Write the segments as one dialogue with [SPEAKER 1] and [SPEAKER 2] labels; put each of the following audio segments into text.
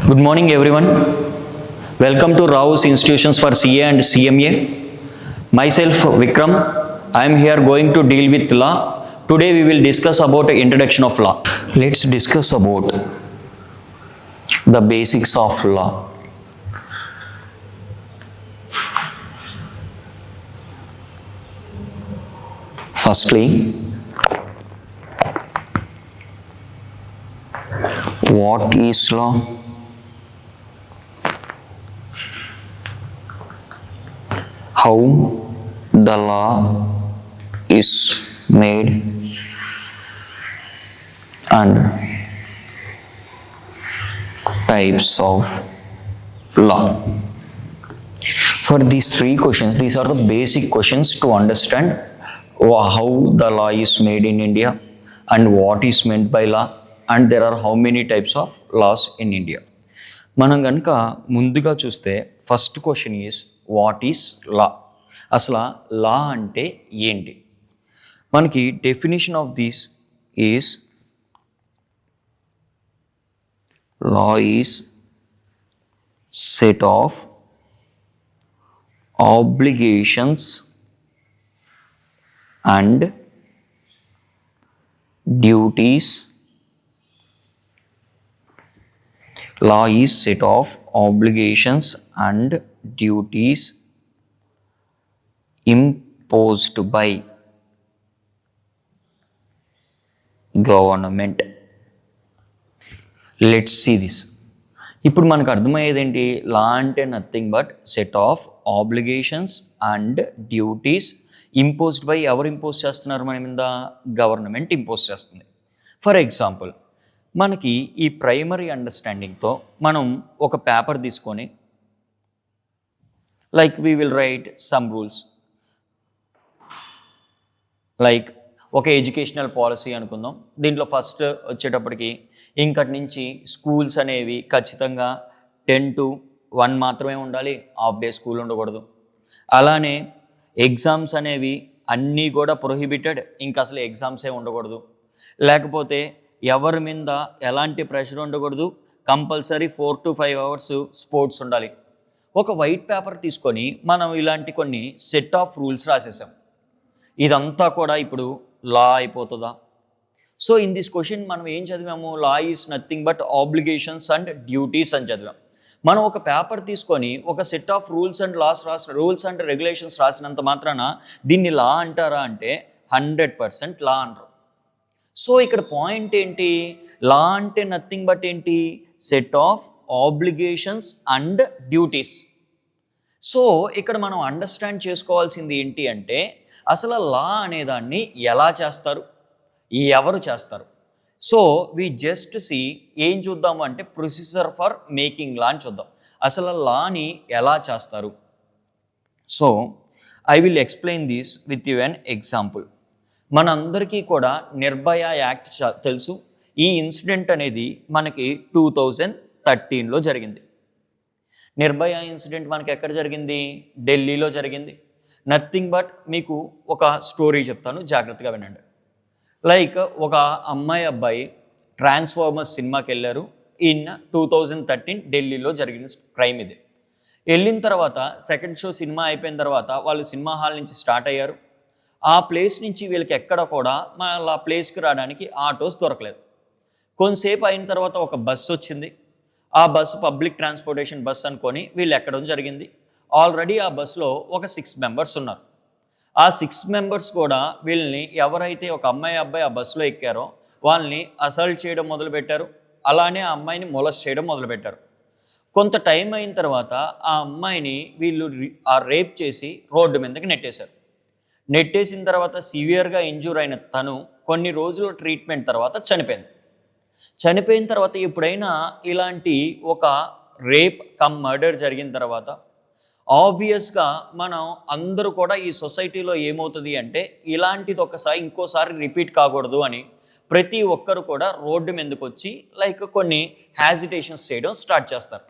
[SPEAKER 1] Good morning everyone. Welcome to Rao's Institutions for CA and CMA. Myself Vikram. I am here going to deal with law. Today we will discuss about the introduction of law. Let's discuss about the basics of law. Firstly, what is law? How the law is made and types of law. For these three questions, these are the basic questions to understand how the law is made in India and what is meant by law, and there are how many types of laws in India. మనం కనుక ముందుగా చూస్తే first question is what is law. అసలు లా అంటే ఏంటి? మనకి definition of this is law is set of obligations and duties. Law is set of obligations and duties imposed by government. Let's see this. ఇప్పుడు మనకు అర్థమయ్యేది ఏంటి? లా అంటే nothing but set of obligations and duties imposed by. ఎవరు impose చేస్తున్నారు మన మీద? Government impose చేస్తుంది. ఫర్ ఎగ్జాంపుల్, మనకి ఈ ప్రైమరీ అండర్స్టాండింగ్తో మనం ఒక పేపర్ తీసుకొని like we will write some rules, like ఒక ఎడ్యుకేషనల్ పాలసీ అనుకుందాం. దీంట్లో ఫస్ట్ వచ్చేటప్పటికి ఇంకటి నుంచి స్కూల్స్ అనేవి ఖచ్చితంగా 10 to 1 మాత్రమే ఉండాలి, హాఫ్ డే స్కూల్ ఉండకూడదు. అలానే ఎగ్జామ్స్ అనేవి అన్నీ కూడా ప్రొహిబిటెడ్, ఇంకా అసలు ఎగ్జామ్సే ఉండకూడదు. లేకపోతే ఎవరి మీద ఎలాంటి ప్రెషర్ ఉండకూడదు, కంపల్సరీ 4 to 5 hours స్పోర్ట్స్ ఉండాలి. ఒక వైట్ పేపర్ తీసుకొని మనం ఇలాంటి కొన్ని సెట్ ఆఫ్ రూల్స్ రాసేసాం. ఇదంతా కూడా ఇప్పుడు లా అయిపోతుందా? సో ఇన్ దిస్ క్వశ్చన్ మనం ఏం చదివాము? Law is nothing but obligations and duties అని చదివాం. మనం ఒక పేపర్ తీసుకొని ఒక set of rules and rules and regulations రాసినంత మాత్రాన దీన్ని లా అంటారా అంటే 100% లా అంటారు. సో ఇక్కడ పాయింట్ ఏంటి? లా అంటే నథింగ్ బట్ ఏంటి? Set of obligations and duties. So ఇక్కడ మనం అండర్స్టాండ్ చేసుకోవాల్సింది ఏంటి అంటే అసలు లా అనేదాన్ని ఎలా చేస్తారు, ఎవరు చేస్తారు? సో వి జస్ట్ సి ఏం చూద్దాము అంటే ప్రొసీజర్ ఫర్ మేకింగ్ లా అని చూద్దాం. అసలు లాని ఎలా చేస్తారు? So I will explain this with U an example. మనందరికీ కూడా నిర్భయ యాక్ట్ తెలుసు. ఈ ఇన్సిడెంట్ అనేది మనకి 2013లో జరిగింది. నిర్భయ ఇన్సిడెంట్ మనకి ఎక్కడ జరిగింది? ఢిల్లీలో జరిగింది. నథింగ్ బట్ మీకు ఒక స్టోరీ చెప్తాను, జాగ్రత్తగా వినండి. లైక్ ఒక అబ్బాయి ట్రాన్స్ఫార్మర్స్ సినిమాకి వెళ్ళారు. ఇన్ 2013 ఢిల్లీలో జరిగిన క్రైమ్ ఇది. వెళ్ళిన తర్వాత సెకండ్ షో సినిమా అయిపోయిన తర్వాత వాళ్ళు సినిమా హాల్ నుంచి స్టార్ట్ అయ్యారు. ఆ ప్లేస్ నుంచి వీళ్ళకి ఎక్కడ కూడా మళ్ళీ ఆ ప్లేస్కి రావడానికి ఆటోస్ దొరకలేదు. కొంతసేపు అయిన తర్వాత ఒక బస్సు వచ్చింది. ఆ బస్సు పబ్లిక్ ట్రాన్స్పోర్టేషన్ బస్ అనుకొని వీళ్ళు ఎక్కడం జరిగింది. ఆల్రెడీ ఆ బస్సులో ఒక 6 members ఉన్నారు. ఆ 6 members కూడా వీళ్ళని ఎవరైతే ఒక అబ్బాయి ఆ బస్సులో ఎక్కారో వాళ్ళని అసల్ట్ చేయడం మొదలుపెట్టారు. అలానే ఆ అమ్మాయిని మొలస్ట్ చేయడం మొదలుపెట్టారు. కొంత టైం అయిన తర్వాత ఆ అమ్మాయిని వీళ్ళు రేప్ చేసి రోడ్డు మీదకి నెట్టేశారు. నెట్టేసిన తర్వాత సివియర్గా ఇంజూర్ అయిన తను కొన్ని రోజుల ట్రీట్మెంట్ తర్వాత చనిపోయింది. చనిపోయిన తర్వాత ఎప్పుడైనా ఇలాంటి ఒక రేప్ కమ్ మర్డర్ జరిగిన తర్వాత ఆబ్వియస్గా మనం అందరూ కూడా ఈ సొసైటీలో ఏమవుతుంది అంటే ఇలాంటిది ఇంకోసారి రిపీట్ కాకూడదు అని ప్రతి ఒక్కరు కూడా రోడ్డు మీదకి వచ్చి లైక్ కొన్ని హ్యాజిటేషన్స్ చేయడం స్టార్ట్ చేస్తారు.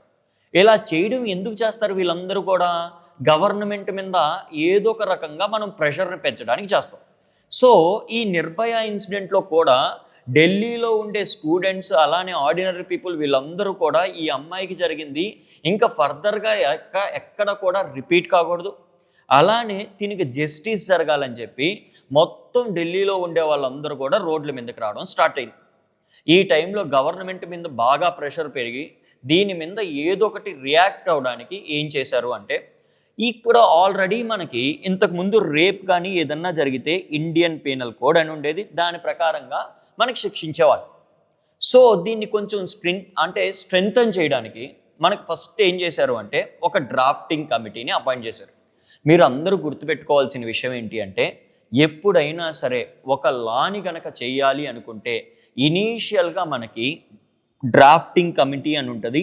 [SPEAKER 1] ఇలా చేయడం ఎందుకు చేస్తారు? వీళ్ళందరూ కూడా గవర్నమెంట్ మీద ఏదో ఒక రకంగా మనం ప్రెషర్ని పెంచడానికి చేస్తాం. సో ఈ నిర్భయ ఇన్సిడెంట్లో కూడా ఢిల్లీలో ఉండే స్టూడెంట్స్ అలానే ఆర్డినరీ పీపుల్ వీళ్ళందరూ కూడా ఈ అమ్మాయికి జరిగింది ఇంకా ఫర్దర్గా ఎక్కడ కూడా రిపీట్ కాకూడదు, అలానే దీనికి జస్టిస్ జరగాలని చెప్పి మొత్తం ఢిల్లీలో ఉండే వాళ్ళందరూ కూడా రోడ్ల మీదకి రావడం స్టార్ట్ అయింది. ఈ టైంలో గవర్నమెంట్ మీద బాగా ప్రెషర్ పెరిగి దీని మీద ఏదో ఒకటి రియాక్ట్ అవ్వడానికి ఏం చేశారు అంటే, ఇప్పుడు ఆల్రెడీ మనకి ఇంతకుముందు రేప్ కానీ ఏదన్నా జరిగితే ఇండియన్ పీనల్ కోడ్ అని ఉండేది, దాని ప్రకారంగా మనకి శిక్షించేవాళ్ళు. సో దీన్ని కొంచెం స్ట్రెంగ్తన్ చేయడానికి మనకు ఫస్ట్ ఏం చేశారు అంటే ఒక డ్రాఫ్టింగ్ కమిటీని అపాయింట్ చేశారు. మీరు అందరూ గుర్తుపెట్టుకోవాల్సిన విషయం ఏంటి అంటే, ఎప్పుడైనా సరే ఒక లాని గనక చేయాలి అనుకుంటే ఇనీషియల్గా మనకి డ్రాఫ్టింగ్ కమిటీ అని ఉంటుంది.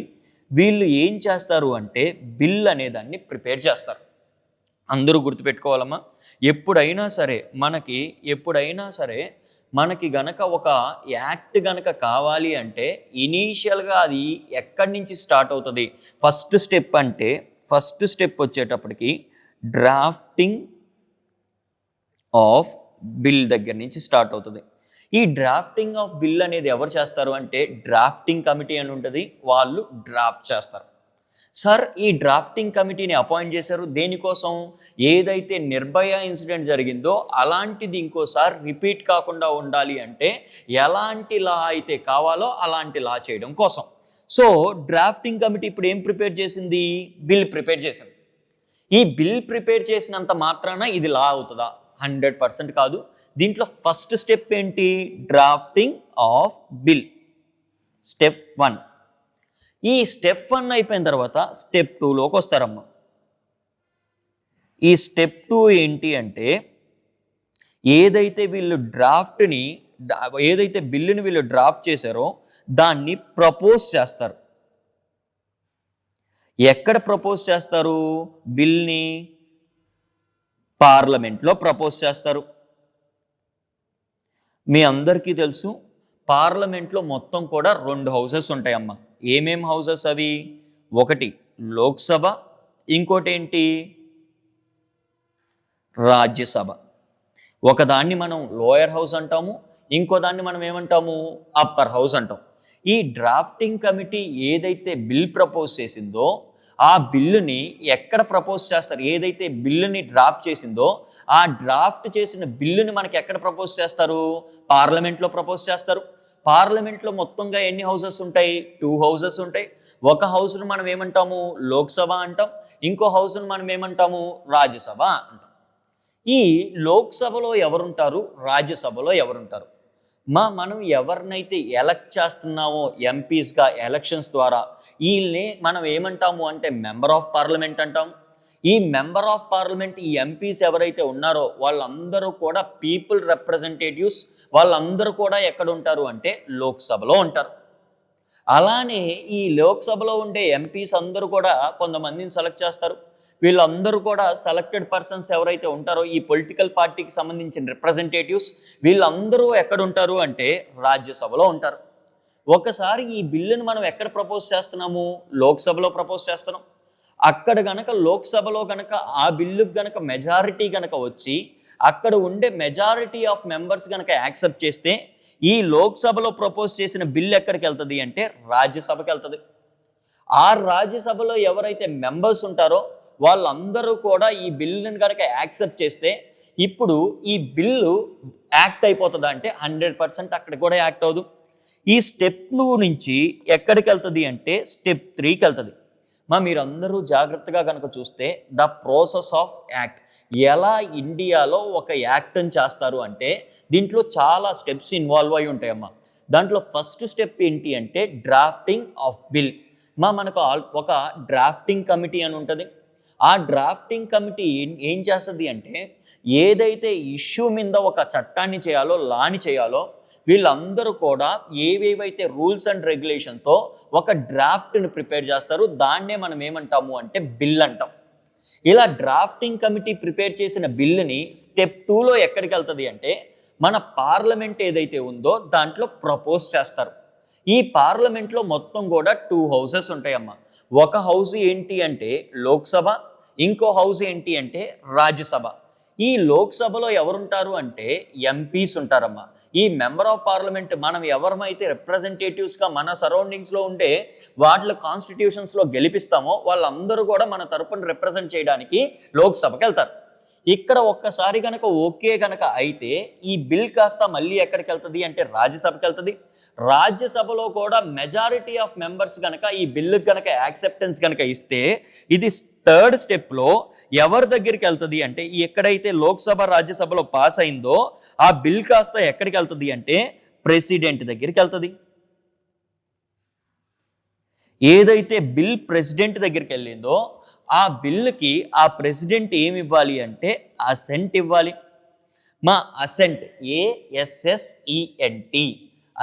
[SPEAKER 1] వీళ్ళు ఏం చేస్తారు అంటే బిల్ అనేదాన్ని ప్రిపేర్ చేస్తారు. అందరూ గుర్తుపెట్టుకోవాలమ్మా, ఎప్పుడైనా సరే మనకి గనక ఒక యాక్ట్ గనక కావాలి అంటే ఇనీషియల్గా అది ఎక్కడి నుంచి స్టార్ట్ అవుతుంది? ఫస్ట్ స్టెప్ వచ్చేటప్పటికి డ్రాఫ్టింగ్ ఆఫ్ బిల్ దగ్గర నుంచి స్టార్ట్ అవుతుంది. ఈ డ్రాఫ్టింగ్ ఆఫ్ బిల్ అనేది ఎవరు చేస్తారు అంటే డ్రాఫ్టింగ్ కమిటీ అని ఉంటుంది, వాళ్ళు డ్రాఫ్ట్ చేస్తారు. సార్ ఈ డ్రాఫ్టింగ్ కమిటీని అపాయింట్ చేశారు దేనికోసం? ఏదైతే నిర్భయ ఇన్సిడెంట్ జరిగిందో అలాంటిది ఇంకోసారి రిపీట్ కాకుండా ఉండాలి అంటే ఎలాంటి లా అయితే కావాలో అలాంటి లా చేయడం కోసం. సో డ్రాఫ్టింగ్ కమిటీ ఇప్పుడు ఏం ప్రిపేర్ చేసింది? బిల్ ప్రిపేర్ చేసింది. ఈ బిల్ ప్రిపేర్ చేసినంత మాత్రాన ఇది లా అవుతుందా? 100% కాదు. దీంట్లో ఫస్ట్ స్టెప్ ఏంటి? Drafting of bill, step 1. ఈ స్టెప్ 1 అయిపోయిన తర్వాత స్టెప్ 2లోకి వస్తారమ్మా. ఈ స్టెప్ 2 ఏంటి అంటే ఏదైతే బిల్లుని వీళ్ళు డ్రాఫ్ట్ చేశారో దాన్ని ప్రపోజ్ చేస్తారు. ఎక్కడ ప్రపోజ్ చేస్తారు? బిల్ని పార్లమెంట్లో ప్రపోజ్ చేస్తారు. మీ అందరికీ తెలుసు పార్లమెంట్లో మొత్తం కూడా 2 హౌసెస్ ఉంటాయమ్మా. ఏమేం హౌసెస్ అవి? ఒకటి లోక్సభ, ఇంకోటి ఏంటి? రాజ్యసభ. ఒకదాన్ని మనం లోయర్ హౌస్ అంటాము, ఇంకో దాన్ని మనం ఏమంటాము? అప్పర్ హౌస్ అంటాం. ఈ డ్రాఫ్టింగ్ కమిటీ ఏదైతే బిల్ ప్రపోజ్ చేసిందో ఆ బిల్లుని ఎక్కడ ప్రపోజ్ చేస్తారు? ఏదైతే బిల్లుని డ్రాఫ్ట్ చేసిందో ఆ డ్రాఫ్ట్ చేసిన బిల్లుని మనకి ఎక్కడ ప్రపోజ్ చేస్తారు? పార్లమెంట్లో ప్రపోజ్ చేస్తారు. పార్లమెంట్లో మొత్తంగా ఎన్ని హౌసెస్ ఉంటాయి? 2 హౌసెస్ ఉంటాయి. ఒక హౌస్ను మనం ఏమంటాము? లోక్సభ అంటాం, ఇంకో హౌస్ను మనం ఏమంటాము? రాజ్యసభ అంటాం. ఈ లోక్సభలో ఎవరుంటారు? రాజ్యసభలో ఎవరుంటారు? మనం ఎవరినైతే ఎలక్ట్ చేస్తున్నామో ఎంపీస్గా ఎలక్షన్స్ ద్వారా వీళ్ళని మనం ఏమంటాము అంటే మెంబర్ ఆఫ్ పార్లమెంట్ అంటాం. ఈ మెంబర్ ఆఫ్ పార్లమెంట్, ఈ ఎంపీస్ ఎవరైతే ఉన్నారో వాళ్ళందరూ కూడా పీపుల్ రిప్రజెంటేటివ్స్. వాళ్ళందరూ కూడా ఎక్కడ ఉంటారు అంటే లోక్సభలో ఉంటారు. అలానే ఈ లోక్సభలో ఉండే ఎంపీస్ అందరూ కూడా కొంతమందిని సెలెక్ట్ చేస్తారు. వీళ్ళందరూ కూడా సెలెక్టెడ్ పర్సన్స్ ఎవరైతే ఉంటారో ఈ పొలిటికల్ పార్టీకి సంబంధించిన రిప్రజెంటేటివ్స్ వీళ్ళందరూ ఎక్కడ ఉంటారు అంటే రాజ్యసభలో ఉంటారు. ఒకసారి ఈ బిల్లును మనం ఎక్కడ ప్రపోజ్ చేస్తున్నాము? లోక్సభలో ప్రపోజ్ చేస్తున్నాం. అక్కడ గనక లోక్సభలో గనక ఆ బిల్లుకు గనక మెజారిటీ గనక వచ్చి అక్కడ ఉండే మెజారిటీ ఆఫ్ మెంబర్స్ గనక యాక్సెప్ట్ చేస్తే ఈ లోక్సభలో ప్రపోజ్ చేసిన బిల్లు ఎక్కడికి వెళ్తుంది అంటే రాజ్యసభకి వెళ్తుంది. ఆ రాజ్యసభలో ఎవరైతే మెంబర్స్ ఉంటారో వాళ్ళందరూ కూడా ఈ బిల్లుని కనుక యాక్సెప్ట్ చేస్తే ఇప్పుడు ఈ బిల్లు యాక్ట్ అయిపోతుందా అంటే 100% అక్కడ కూడా యాక్ట్ అవ్వదు. ఈ స్టెప్ 2 నుంచి ఎక్కడికి వెళ్తుంది అంటే స్టెప్ 3కి వెళ్తుంది. మీరందరూ జాగ్రత్తగా కనుక చూస్తే ద ప్రాసెస్ ఆఫ్ యాక్ట్, ఎలా ఇండియాలో ఒక యాక్ట్ని చేస్తారు అంటే దీంట్లో చాలా స్టెప్స్ ఇన్వాల్వ్ అయి ఉంటాయమ్మా. దాంట్లో ఫస్ట్ స్టెప్ ఏంటి అంటే డ్రాఫ్టింగ్ ఆఫ్ బిల్. మనకు ఒక డ్రాఫ్టింగ్ కమిటీ అని ఉంటుంది. ఆ డ్రాఫ్టింగ్ కమిటీ ఏం చేస్తుంది అంటే ఏదైతే ఇష్యూ మీద ఒక చట్టాన్ని చేయాలో, లాని చేయాలో వీళ్ళందరూ కూడా ఏవేవైతే రూల్స్ అండ్ రెగ్యులేషన్తో ఒక డ్రాఫ్ట్ని ప్రిపేర్ చేస్తారు. దాన్నే మనం ఏమంటాము అంటే బిల్ అంటాం. ఇలా డ్రాఫ్టింగ్ కమిటీ ప్రిపేర్ చేసిన బిల్లుని స్టెప్ 2లో ఎక్కడికి వెళ్తుంది అంటే మన పార్లమెంట్ ఏదైతే ఉందో దాంట్లో ప్రపోజ్ చేస్తారు. ఈ పార్లమెంట్లో మొత్తం కూడా 2 హౌసెస్ ఉంటాయమ్మా. ఒక హౌస్ ఏంటి అంటే లోక్సభ, ఇంకో హౌస్ ఏంటి అంటే రాజ్యసభ. ఈ లోక్సభలో ఎవరుంటారు అంటే ఎంపీస్ ఉంటారమ్మా. ఈ మెంబర్ ఆఫ్ పార్లమెంట్ మనం ఎవరమైతే రిప్రజెంటేటివ్స్గా మన సరౌండింగ్స్లో ఉండే వాటిలో కాన్స్టిట్యూషన్స్లో గెలిపిస్తామో వాళ్ళందరూ కూడా మన తరపున రిప్రజెంట్ చేయడానికి లోక్సభకి వెళ్తారు. ఇక్కడ ఒక్కసారి కనుక ఓకే కనుక అయితే ఈ బిల్ కాస్త మళ్ళీ ఎక్కడికి వెళ్తుంది అంటే రాజ్యసభకి వెళ్తుంది. రాజ్యసభలో కూడా మెజారిటీ ఆఫ్ మెంబర్స్ కనుక ఈ బిల్లుకి కనుక యాక్సెప్టెన్స్ కనుక ఇస్తే ఇది థర్డ్ స్టెప్లో ఎవరి దగ్గరికి వెళ్తుంది అంటే ఎక్కడైతే లోక్సభ రాజ్యసభలో పాస్ అయిందో ఆ బిల్ కాస్త ఎక్కడికి వెళ్తుంది అంటే ప్రెసిడెంట్ దగ్గరికి వెళ్తుంది. ఏదైతే బిల్ ప్రెసిడెంట్ దగ్గరికి వెళ్ళిందో ఆ బిల్లుకి ఆ ప్రెసిడెంట్ ఏమి ఇవ్వాలి అంటే అసెంట్ ఇవ్వాలి. మా అసెంట్ ASSENT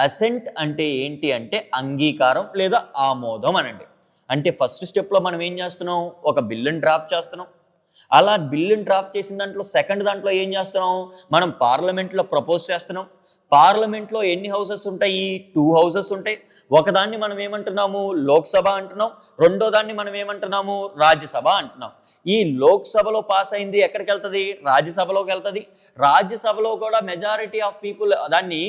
[SPEAKER 1] అసెంట్ అంటే ఏంటి అంటే అంగీకారం లేదా ఆమోదం అనండి. అంటే ఫస్ట్ స్టెప్లో మనం ఏం చేస్తున్నాం, ఒక బిల్లుని డ్రాఫ్ట్ చేస్తున్నాం. అలా బిల్లుని డ్రాఫ్ట్ చేసిన దాంట్లో సెకండ్ దాంట్లో ఏం చేస్తున్నాం, మనం పార్లమెంట్లో ప్రపోజ్ చేస్తున్నాం. పార్లమెంట్లో ఎన్ని హౌసెస్ ఉంటాయి, 2 హౌసెస్ ఉంటాయి. ఒకదాన్ని మనం ఏమంటున్నాము లోక్సభ అంటున్నాం, రెండో దాన్ని మనం ఏమంటున్నాము రాజ్యసభ అంటున్నాం. ఈ లోక్సభలో పాస్ అయింది ఎక్కడికి వెళ్తుంది, రాజ్యసభలోకి వెళ్తుంది. రాజ్యసభలో కూడా మెజారిటీ ఆఫ్ పీపుల్ దాన్ని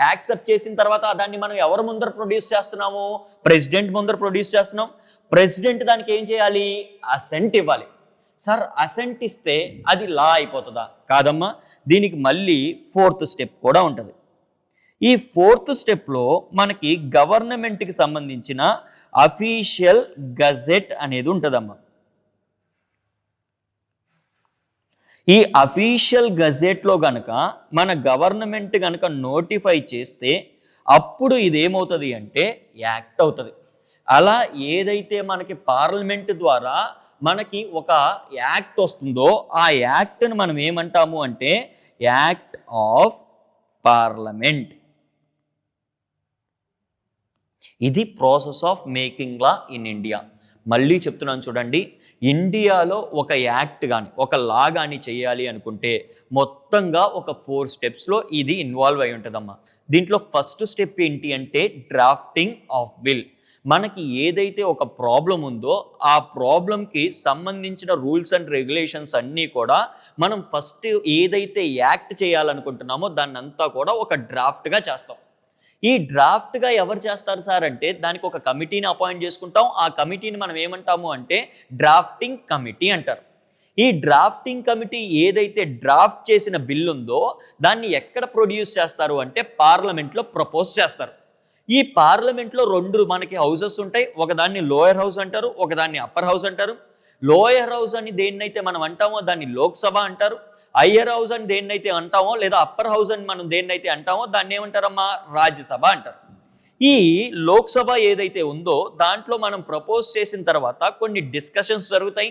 [SPEAKER 1] యాక్సెప్ట్ చేసిన తర్వాత దాన్ని మనం ఎవరి ముందర ప్రొడ్యూస్ చేస్తున్నాము, ప్రెసిడెంట్ ముందర ప్రొడ్యూస్ చేస్తున్నాం. ప్రెసిడెంట్ దానికి ఏం చేయాలి, అసెంట్ ఇవ్వాలి. సార్ అసెంట్ ఇస్తే అది లా అయిపోతుందా, కాదమ్మా. దీనికి మళ్ళీ 4th స్టెప్ కూడా ఉంటుంది. ఈ 4th స్టెప్లో మనకి గవర్నమెంట్కి సంబంధించిన అఫీషియల్ గజెట్ అనేది ఉంటుందమ్మా. ఈ అఫీషియల్ గజెట్లో గనక మన గవర్నమెంట్ గనక నోటిఫై చేస్తే అప్పుడు ఇదేమవుతుంది అంటే యాక్ట్ అవుతుంది. అలా ఏదైతే మనకి పార్లమెంట్ ద్వారా మనకి ఒక యాక్ట్ వస్తుందో ఆ యాక్ట్ని మనం ఏమంటాము అంటే యాక్ట్ ఆఫ్ పార్లమెంట్. ఇది process of making law in India. మళ్ళీ చెప్తున్నాను చూడండి, ఇండియాలో ఒక యాక్ట్ కానీ ఒక లా కానీ చేయాలి అనుకుంటే మొత్తంగా ఒక 4 స్టెప్స్లో ఇది ఇన్వాల్వ్ అయి ఉంటుందమ్మా. దీంట్లో ఫస్ట్ స్టెప్ ఏంటి అంటే డ్రాఫ్టింగ్ ఆఫ్ బిల్. మనకి ఏదైతే ఒక ప్రాబ్లం ఉందో ఆ ప్రాబ్లంకి సంబంధించిన రూల్స్ అండ్ రెగ్యులేషన్స్ అన్నీ కూడా మనం ఫస్ట్ ఏదైతే యాక్ట్ చేయాలనుకుంటున్నామో దాన్ని అంతా కూడా ఒక డ్రాఫ్ట్గా చేస్తాం. ఈ డ్రాఫ్ట్గా ఎవరు చేస్తారు సార్ అంటే దానికి ఒక కమిటీని అపాయింట్ చేసుకుంటాం. ఆ కమిటీని మనం ఏమంటాము అంటే డ్రాఫ్టింగ్ కమిటీ అంటారు. ఈ డ్రాఫ్టింగ్ కమిటీ ఏదైతే డ్రాఫ్ట్ చేసిన బిల్ ఉందో దాన్ని ఎక్కడ ప్రొడ్యూస్ చేస్తారు అంటే పార్లమెంట్లో ప్రపోజ్ చేస్తారు. ఈ పార్లమెంట్లో 2 మనకి హౌసెస్ ఉంటాయి. ఒకదాన్ని లోయర్ హౌస్ అంటారు, ఒకదాన్ని అప్పర్ హౌస్ అంటారు. లోయర్ హౌస్ అని దేన్నైతే మనం అంటామో దాన్ని లోక్సభ అంటారు. హయ్యర్ హౌస్ అని దేన్నైతే అంటామో లేదా అప్పర్ హౌస్ అని మనం దేన్నైతే అంటామో దాన్ని ఏమంటారమ్మా రాజ్యసభ అంటారు. ఈ లోక్సభ ఏదైతే ఉందో దాంట్లో మనం ప్రపోజ్ చేసిన తర్వాత కొన్ని డిస్కషన్స్ జరుగుతాయి.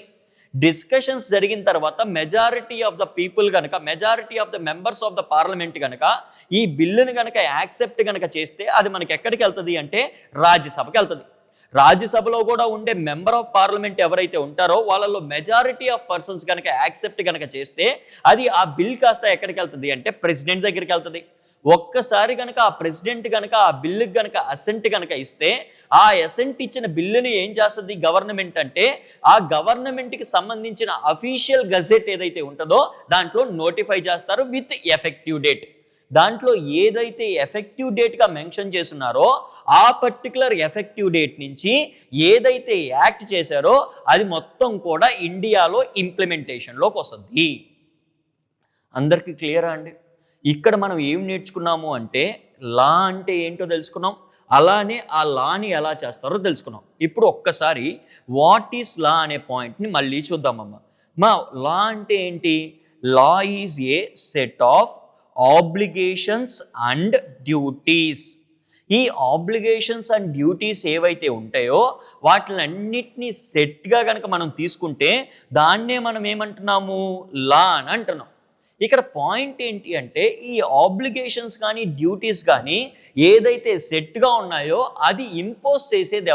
[SPEAKER 1] డిస్కషన్స్ జరిగిన తర్వాత మెజారిటీ ఆఫ్ ద పీపుల్ కనుక majority of the members of the parliament కనుక ఈ బిల్లుని కనుక యాక్సెప్ట్ కనుక చేస్తే అది మనకి ఎక్కడికి వెళ్తుంది అంటే రాజ్యసభకి వెళ్తుంది. రాజ్యసభలో కూడా ఉండే మెంబర్ ఆఫ్ పార్లమెంట్ ఎవరైతే ఉంటారో వాళ్ళలో మెజారిటీ ఆఫ్ పర్సన్స్ కనుక యాక్సెప్ట్ కనుక చేస్తే అది ఆ బిల్ కాస్త ఎక్కడికి వెళ్తుంది అంటే ప్రెసిడెంట్ దగ్గరికి వెళ్తుంది. ఒక్కసారి కనుక ఆ ప్రెసిడెంట్ కనుక ఆ బిల్లుకి కనుక అసెంట్ కనుక ఇస్తే ఆ అసెంట్ ఇచ్చిన బిల్లుని ఏం చేస్తుంది గవర్నమెంట్ అంటే ఆ గవర్నమెంట్కి సంబంధించిన అఫీషియల్ గజెట్ ఏదైతే ఉంటుందో దాంట్లో నోటిఫై చేస్తారు విత్ ఎఫెక్టివ్ డేట్. దాంట్లో ఏదైతే ఎఫెక్టివ్ డేట్గా మెన్షన్ చేస్తున్నారో ఆ పర్టికులర్ ఎఫెక్టివ్ డేట్ నుంచి ఏదైతే యాక్ట్ చేశారో అది మొత్తం కూడా ఇండియాలో ఇంప్లిమెంటేషన్లోకి వస్తుంది. అందరికీ క్లియరా అండి? ఇక్కడ మనం ఏం నేర్చుకున్నాము అంటే లా అంటే ఏంటో తెలుసుకున్నాం, అలానే ఆ లాని ఎలా చేస్తారో తెలుసుకున్నాం. ఇప్పుడు ఒక్కసారి వాట్ ఈస్ లా అనే పాయింట్ని మళ్ళీ చూద్దామమ్మా. మా లా అంటే ఏంటి? Law is a set of obligations and duties. ఈ ఆబ్లిగేషన్స్ అండ్ డ్యూటీస్ ఏవైతే ఉంటాయో వాటిలన్నిటినీ సెట్గా కనుక మనం తీసుకుంటే దాన్నే మనం ఏమంటున్నాము లా అని అంటున్నాం. ఇక్కడ పాయింట్ ఏంటి అంటే ఈ ఆబ్లిగేషన్స్ కానీ డ్యూటీస్ కానీ ఏదైతే సెట్గా ఉన్నాయో అది ఇంపోజ్ చేసేది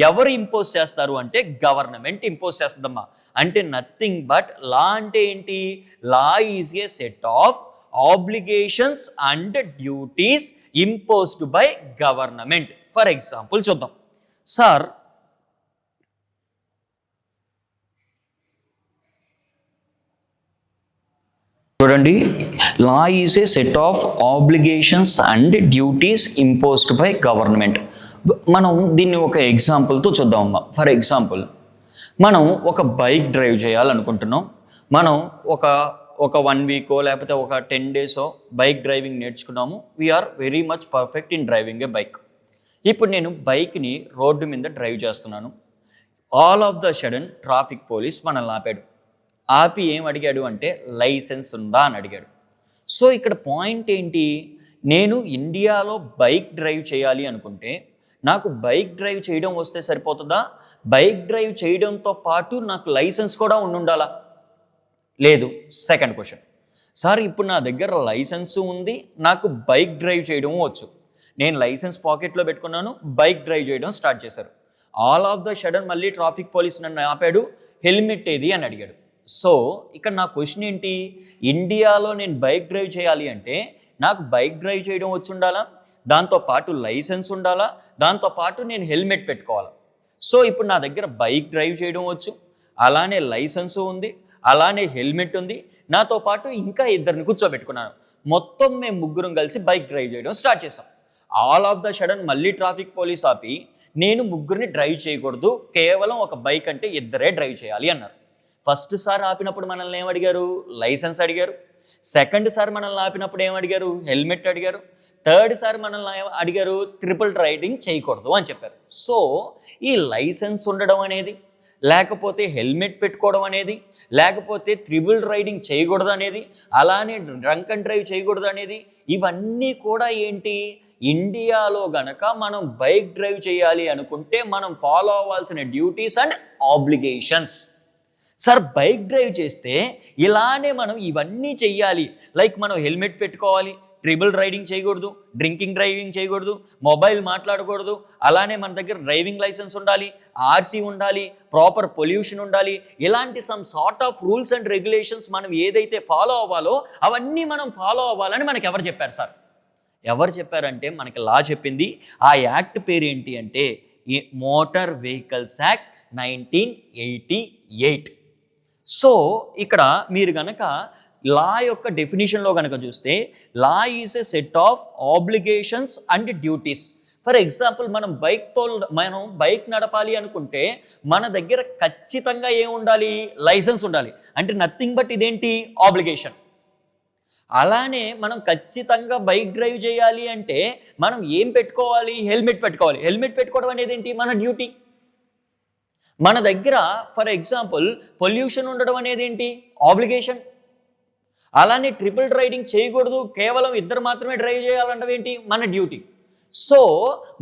[SPEAKER 1] ఎవరు ఇంపోజ్ చేస్తారు అంటే గవర్నమెంట్ ఇంపోజ్ చేస్తుందమ్మా. అంటే నథింగ్ బట్ లా అంటే ఏంటి? Law is a set of obligations and duties imposed by government. For example చూద్దాం. సార్ చూడండి, law is a set of obligations and duties imposed by government. మనం దీన్ని ఒక ఎగ్జాంపుల్తో చూద్దామమ్మా. ఫర్ ఎగ్జాంపుల్, మనం ఒక బైక్ డ్రైవ్ చేయాలనుకుంటున్నాం. మనం ఒక 1 వీకో లేకపోతే ఒక 10 డేసో బైక్ డ్రైవింగ్ నేర్చుకున్నాము. We are very much perfect in driving a bike. ఇప్పుడు నేను బైక్ని రోడ్డు మీద డ్రైవ్ చేస్తున్నాను. All of the sudden traffic police మనల్ని ఆపాడు. ఆపి ఏం అడిగాడు అంటే లైసెన్స్ ఉందా అని అడిగాడు. సో ఇక్కడ పాయింట్ ఏంటి, నేను ఇండియాలో బైక్ డ్రైవ్ చేయాలి అనుకుంటే నాకు బైక్ డ్రైవ్ చేయడం వస్తే సరిపోతుందా? బైక్ డ్రైవ్ చేయడంతో పాటు నాకు లైసెన్స్ కూడా ఉండాలా? లేదు. సెకండ్ క్వశ్చన్, సార్ ఇప్పుడు నా దగ్గర లైసెన్సు ఉంది, నాకు బైక్ డ్రైవ్ చేయడం వచ్చు. నేను లైసెన్స్ పాకెట్లో పెట్టుకున్నాను, బైక్ డ్రైవ్ చేయడం స్టార్ట్ చేశారు. ఆల్ ఆఫ్ ద సడన్ మళ్ళీ ట్రాఫిక్ పోలీస్ నన్ను ఆపాడు, హెల్మెట్ ఏది అని అడిగాడు. సో ఇక్కడ నా క్వశ్చన్ ఏంటి, ఇండియాలో నేను బైక్ డ్రైవ్ చేయాలి అంటే నాకు బైక్ డ్రైవ్ చేయడం వచ్చి ఉండాలా, దాంతోపాటు లైసెన్స్ ఉండాలా, దాంతోపాటు నేను హెల్మెట్ పెట్టుకోవాలా. సో ఇప్పుడు నా దగ్గర బైక్ డ్రైవ్ చేయడం వచ్చు, అలానే లైసెన్సు ఉంది, అలానే హెల్మెట్ ఉంది, నాతో పాటు ఇంకా ఇద్దరిని కూర్చోబెట్టుకున్నాను. మొత్తం మేము ముగ్గురం కలిసి బైక్ డ్రైవ్ చేయడం స్టార్ట్ చేసాం. ఆల్ ఆఫ్ ద సడన్ మళ్ళీ ట్రాఫిక్ పోలీస్ ఆపి నేను ముగ్గురిని డ్రైవ్ చేయకూడదు, కేవలం ఒక బైక్ అంటే ఇద్దరే డ్రైవ్ చేయాలి అన్నారు. ఫస్ట్ సార్ ఆపినప్పుడు మనల్ని ఏమడిగారు? లైసెన్స్ అడిగారు. సెకండ్ సార్ మనల్ని ఆపినప్పుడు ఏమడిగారు? హెల్మెట్ అడిగారు. థర్డ్ సార్ మనల్ని అడిగారు ట్రిపుల్ రైడింగ్ చేయకూడదు అని చెప్పారు. సో ఈ లైసెన్స్ ఉండడం అనేది, లేకపోతే హెల్మెట్ పెట్టుకోవడం అనేది, లేకపోతే ట్రిపుల్ రైడింగ్ చేయకూడదు అనేది, అలానే డ్రంక్ అండ్ డ్రైవ్ చేయకూడదు అనేది, ఇవన్నీ కూడా ఏంటి, ఇండియాలో గనక మనం బైక్ డ్రైవ్ చేయాలి అనుకుంటే మనం ఫాలో అవ్వాల్సిన duties and obligations. Sir bike drive చేస్తే ఇలానే మనం ఇవన్నీ చెయ్యాలి, లైక్ మనం హెల్మెట్ పెట్టుకోవాలి, ట్రిపుల్ రైడింగ్ చేయకూడదు, డ్రింకింగ్ డ్రైవింగ్ చేయకూడదు, మొబైల్ మాట్లాడకూడదు, అలానే మన దగ్గర డ్రైవింగ్ లైసెన్స్ ఉండాలి, ఆర్సీ ఉండాలి, ప్రాపర్ పొల్యూషన్ ఉండాలి, ఇలాంటి some sort of rules and regulations మనం ఏదైతే ఫాలో అవ్వాలో అవన్నీ మనం ఫాలో అవ్వాలని మనకి ఎవరు చెప్పారు సార్? ఎవరు చెప్పారంటే మనకి లా చెప్పింది. ఆ యాక్ట్ పేరు ఏంటి అంటే మోటార్ వెహికల్స్ యాక్ట్ 1988. సో ఇక్కడ మీరు గనక లా యొక్క డెఫినేషన్లో కనుక చూస్తే, law is a set of obligations and duties. For example, మనం బైక్ నడపాలి అనుకుంటే మన దగ్గర ఖచ్చితంగా ఏం ఉండాలి? లైసెన్స్ ఉండాలి. అంటే నథింగ్ బట్ ఇదేంటి? ఆబ్లిగేషన్. అలానే మనం ఖచ్చితంగా బైక్ డ్రైవ్ చేయాలి అంటే మనం ఏం పెట్టుకోవాలి? హెల్మెట్ పెట్టుకోవాలి. హెల్మెట్ పెట్టుకోవడం అనేది ఏంటి? మన డ్యూటీ. మన దగ్గర ఫర్ ఎగ్జాంపుల్ పొల్యూషన్ ఉండడం అనేది ఏంటి? ఆబ్లిగేషన్. అలానే ట్రిపుల్ రైడింగ్ చేయకూడదు, కేవలం ఇద్దరు మాత్రమే డ్రైవ్ చేయాలంటే ఏంటి? మన డ్యూటీ. సో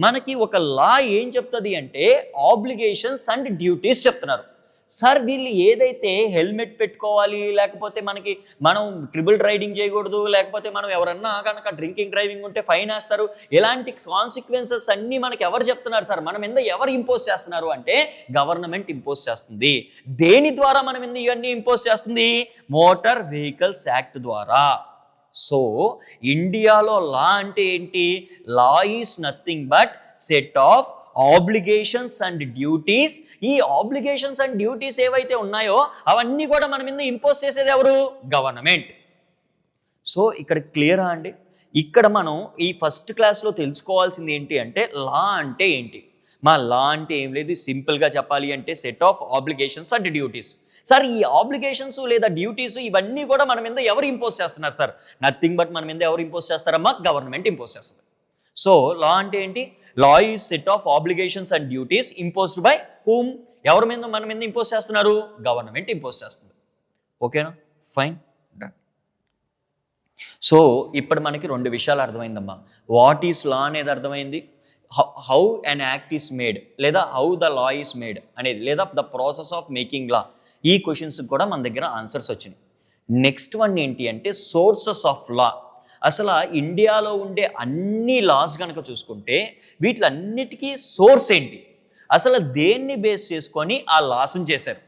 [SPEAKER 1] మనకి ఒక లా ఏం చెప్తుంది అంటే ఆబ్లిగేషన్స్ అండ్ డ్యూటీస్ చెప్తున్నారు. సార్ వీళ్ళు ఏదైతే హెల్మెట్ పెట్టుకోవాలి, లేకపోతే మనం ట్రిపుల్ రైడింగ్ చేయకూడదు, లేకపోతే మనం ఎవరన్నా కనుక డ్రింకింగ్ డ్రైవింగ్ ఉంటే ఫైన్ వేస్తారు, ఇలాంటి కాన్సిక్వెన్సెస్ అన్నీ మనకి ఎవరు చెప్తున్నారు సార్? మన మీద ఎవరు ఇంపోజ్ చేస్తున్నారు అంటే గవర్నమెంట్ ఇంపోజ్ చేస్తుంది. దేని ద్వారా మన మీద ఇవన్నీ ఇంపోజ్ చేస్తుంది? మోటార్ వెహికల్స్ యాక్ట్ ద్వారా. సో ఇండియాలో లా అంటే ఏంటి? లా is nothing but set of obligations and duties. ఈ ఆబ్లిగేషన్స్ అండ్ డ్యూటీస్ ఏవైతే ఉన్నాయో అవన్నీ కూడా మన మీద ఇంపోజ్ చేసేది ఎవరు? గవర్నమెంట్. సో ఇక్కడ క్లియరా అండి? ఇక్కడ మనం ఈ ఫస్ట్ క్లాస్లో తెలుసుకోవాల్సింది ఏంటి అంటే లా అంటే ఏంటి. లా అంటే ఏం లేదు, సింపుల్గా చెప్పాలి అంటే set of obligations and duties. Sir ఈ ఆబ్లిగేషన్స్ లేదా డ్యూటీస్ ఇవన్నీ కూడా మన మీద ఎవరు ఇంపోజ్ చేస్తున్నారు సార్? నథింగ్ బట్ మన మీద ఎవరు ఇంపోజ్ చేస్తారమ్మా? గవర్నమెంట్ ఇంపోజ్ చేస్తుంది. సో లా అంటే ఏంటి? Law is set of obligations and duties imposed by whom. ఎవరి మీద మన మీద ఇంపోజ్ చేస్తున్నారు? గవర్నమెంట్ ఇంపోజ్ చేస్తుంది. ఓకేనా? Fine, done. సో ఇప్పుడు మనకి 2 విషయాలు అర్థమైందమ్మా. వాట్ ఈస్ లా అనేది అర్థమైంది, how an act is made లేదా how the law is made అనేది, లేదా the process of making law. ఈ క్వశ్చన్స్కి కూడా మన దగ్గర ఆన్సర్స్ వచ్చినాయి. నెక్స్ట్ వన్ ఏంటి అంటే సోర్సెస్ ఆఫ్ లా. అసలు ఇండియాలో ఉండే అన్ని లాస్ కనుక చూసుకుంటే వీటిలన్నిటికీ సోర్స్ ఏంటి? అసలు దేన్ని బేస్ చేసుకొని ఆ లాస్ని చేశారు?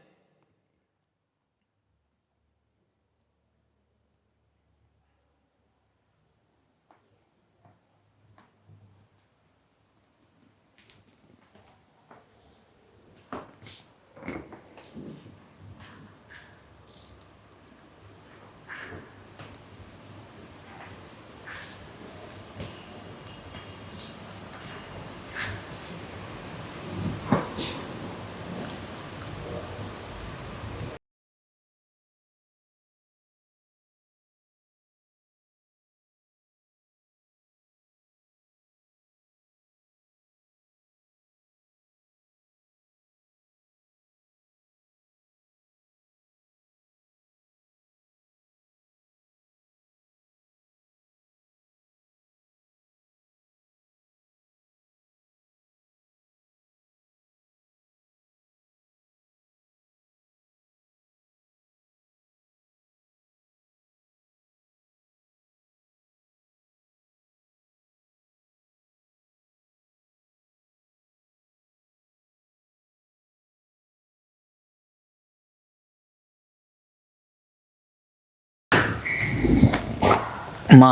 [SPEAKER 1] మా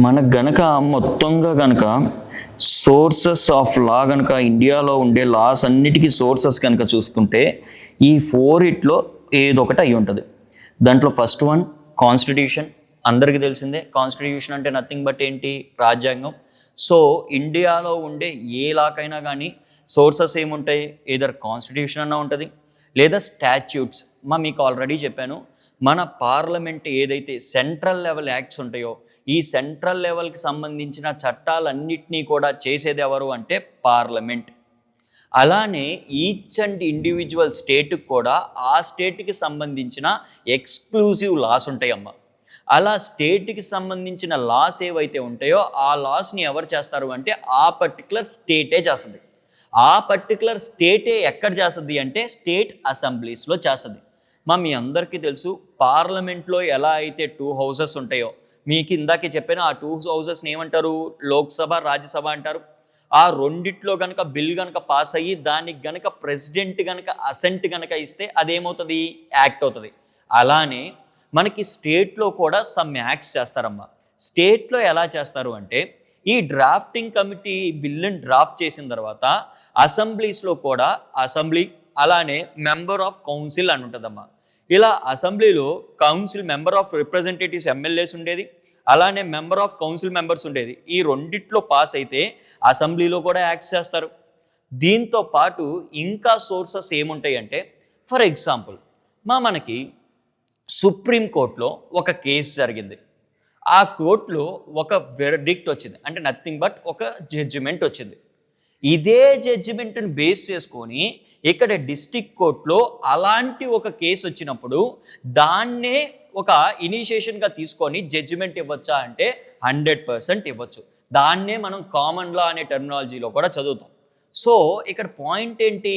[SPEAKER 1] మనకు గనక మొత్తంగా గనక సోర్సెస్ ఆఫ్ లా గనక ఇండియాలో ఉండే లాస్ అన్నిటికీ సోర్సెస్ కనుక చూసుకుంటే ఈ 4 ఏదో ఒకటి అయి ఉంటుంది. దాంట్లో ఫస్ట్ వన్ కాన్స్టిట్యూషన్. అందరికీ తెలిసిందే కాన్స్టిట్యూషన్ అంటే నథింగ్ బట్ ఏంటి, రాజ్యాంగం. సో ఇండియాలో ఉండే ఏ లాకైనా కానీ సోర్సెస్ ఏముంటాయి, ఏదర్ కాన్స్టిట్యూషన్ అన్నా ఉంటుంది లేదా స్టాచ్యూట్స్. మీకు ఆల్రెడీ చెప్పాను, మన పార్లమెంట్ ఏదైతే సెంట్రల్ లెవెల్ యాక్ట్స్ ఉంటాయో ఈ సెంట్రల్ లెవెల్కి సంబంధించిన చట్టాలన్నింటినీ కూడా చేసేది ఎవరు అంటే పార్లమెంట్. అలానే ఈచ్ అండ్ ఇండివిజువల్ స్టేట్కి కూడా ఆ స్టేట్కి సంబంధించిన ఎక్స్క్లూజివ్ లాస్ ఉంటాయమ్మా. అలా స్టేట్కి సంబంధించిన లాస్ ఏవైతే ఉంటాయో ఆ లాస్ని ఎవరు చేస్తారు అంటే ఆ పర్టికులర్ స్టేటే చేస్తుంది. ఆ పర్టికులర్ స్టేటే ఎక్కడ చేస్తుంది అంటే స్టేట్ అసెంబ్లీస్లో చేస్తుంది. మీ అందరికీ తెలుసు పార్లమెంట్లో ఎలా అయితే 2 హౌసెస్ ఉంటాయో, మీకు ఇందాకే చెప్పాను ఆ 2 హౌసెస్ని ఏమంటారు, లోక్సభ రాజ్యసభ అంటారు. ఆ రెండిట్లో కనుక బిల్ కనుక పాస్ అయ్యి దానికి గనక ప్రెసిడెంట్ కనుక అసెంట్ కనుక ఇస్తే అదేమవుతుంది, యాక్ట్ అవుతుంది. అలానే మనకి స్టేట్లో కూడా సమ్ యాక్ట్స్ చేస్తారమ్మా. స్టేట్లో ఎలా చేస్తారు అంటే ఈ డ్రాఫ్టింగ్ కమిటీ బిల్లుని డ్రాఫ్ట్ చేసిన తర్వాత అసెంబ్లీస్లో కూడా అసెంబ్లీ అలానే మెంబర్ ఆఫ్ కౌన్సిల్ అని ఉంటుందమ్మా. ఇలా అసెంబ్లీలో council member of representatives MLAs ఉండేది, అలానే మెంబర్ ఆఫ్ కౌన్సిల్ మెంబర్స్ ఉండేది. ఈ రెండిట్లో పాస్ అయితే అసెంబ్లీలో కూడా యాక్ట్ చేస్తారు. దీంతో పాటు ఇంకా సోర్సెస్ ఏముంటాయి అంటే ఫర్ ఎగ్జాంపుల్ మనకి సుప్రీంకోర్టులో ఒక కేసు జరిగింది. ఆ కోర్టులో ఒక వెర్డిక్ట్ వచ్చింది, అంటే నథింగ్ బట్ ఒక జడ్జిమెంట్ వచ్చింది. ఇదే జడ్జిమెంట్ని బేస్ చేసుకొని ఇక్కడ డిస్ట్రిక్ట్ కోర్టులో అలాంటి ఒక కేసు వచ్చినప్పుడు దాన్నే ఒక ఇనిషియేషన్గా తీసుకొని జడ్జిమెంట్ ఇవ్వచ్చా అంటే 100% ఇవ్వచ్చు. దాన్నే మనం కామన్ లా అనే టెర్మినాలజీలో కూడా చదువుతాం. సో ఇక్కడ పాయింట్ ఏంటి,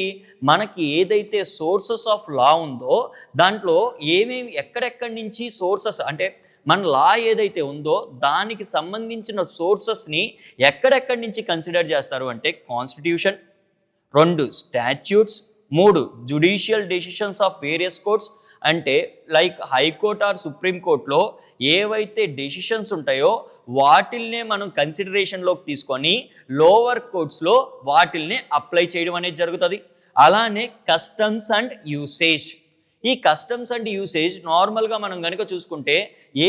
[SPEAKER 1] మనకి ఏదైతే సోర్సెస్ ఆఫ్ లా ఉందో దాంట్లో ఏమేమి ఎక్కడెక్కడి నుంచి సోర్సెస్ అంటే మన లా ఏదైతే ఉందో దానికి సంబంధించిన సోర్సెస్ని ఎక్కడెక్కడి నుంచి కన్సిడర్ చేస్తారు అంటే constitution, 2 స్టాచ్యూట్స్, 3 judicial decisions of various courts. అంటే లైక్ హైకోర్ట్ ఆర్ సుప్రీంకోర్టులో ఏవైతే డెసిషన్స్ ఉంటాయో వాటిల్నే మనం కన్సిడరేషన్లోకి తీసుకొని లోవర్ కోర్ట్స్లో వాటిల్ని అప్లై చేయడం అనేది జరుగుతుంది. అలానే కస్టమ్స్ అండ్ యూసేజ్. ఈ కస్టమ్స్ అండ్ యూసేజ్ నార్మల్గా మనం కనుక చూసుకుంటే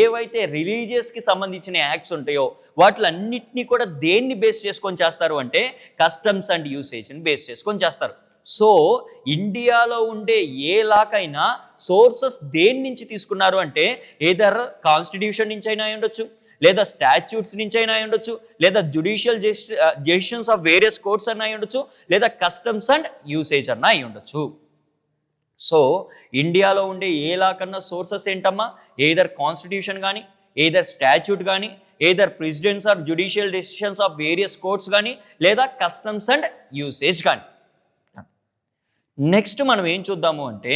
[SPEAKER 1] ఏవైతే రిలీజియస్కి సంబంధించిన యాక్ట్స్ ఉంటాయో వాటిలన్నింటినీ కూడా దేన్ని బేస్ చేసుకొని చేస్తారు అంటే కస్టమ్స్ అండ్ యూసేజ్ని బేస్ చేసుకొని చేస్తారు. సో ఇండియాలో ఉండే ఏ లాకైనా సోర్సెస్ దేని నుంచి తీసుకున్నారు అంటే ఏదర్ కాన్స్టిట్యూషన్ నుంచి అయినా ఉండొచ్చు, లేదా స్టాచ్యూట్స్ నుంచి అయినా ఉండొచ్చు, లేదా judicial decisions of various courts అన్నా ఉండొచ్చు, లేదా కస్టమ్స్ అండ్ యూసేజ్ అన్నా అయి ఉండొచ్చు. సో ఇండియాలో ఉండే ఏ లా కన్నా సోర్సెస్ ఏంటమ్మా, ఏదర్ కాన్స్టిట్యూషన్ కానీ, ఏదర్ స్టాచ్యూట్ కానీ, either precedents or judicial decisions of various courts కానీ, లేదా కస్టమ్స్ అండ్ యూసేజ్ కానీ. నెక్స్ట్ మనం ఏం చూద్దాము అంటే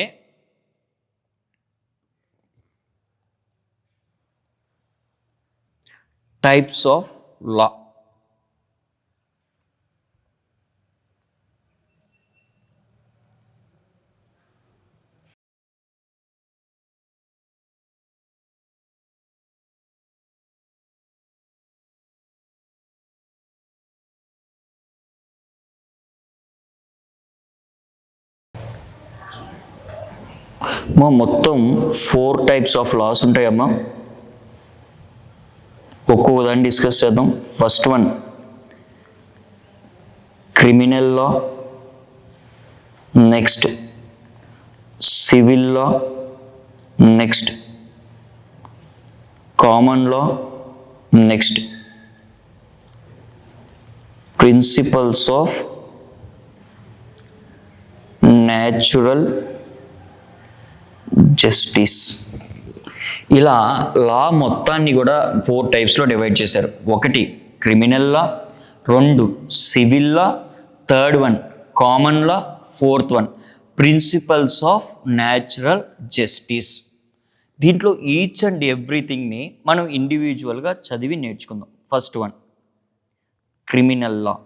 [SPEAKER 1] టైప్స్ ఆఫ్ లా. మొత్తం 4 టైప్స్ ఆఫ్ లాస్ ఉంటాయమ్మా. ఒక్కొక్క దాన్ని డిస్కస్ చేద్దాం. First one criminal law, next civil law, next common law, next principles of natural justice. ఇలా లా మొత్తాన్ని కూడా 4 టైప్స్లో డివైడ్ చేశారు. 1 criminal law, 2 civil law, 3rd one common law, 4th one principles of natural justice. దీంట్లో each and ఎవ్రీథింగ్ని మనం ఇండివిజువల్గా చదివి నేర్చుకుందాం. First one criminal law.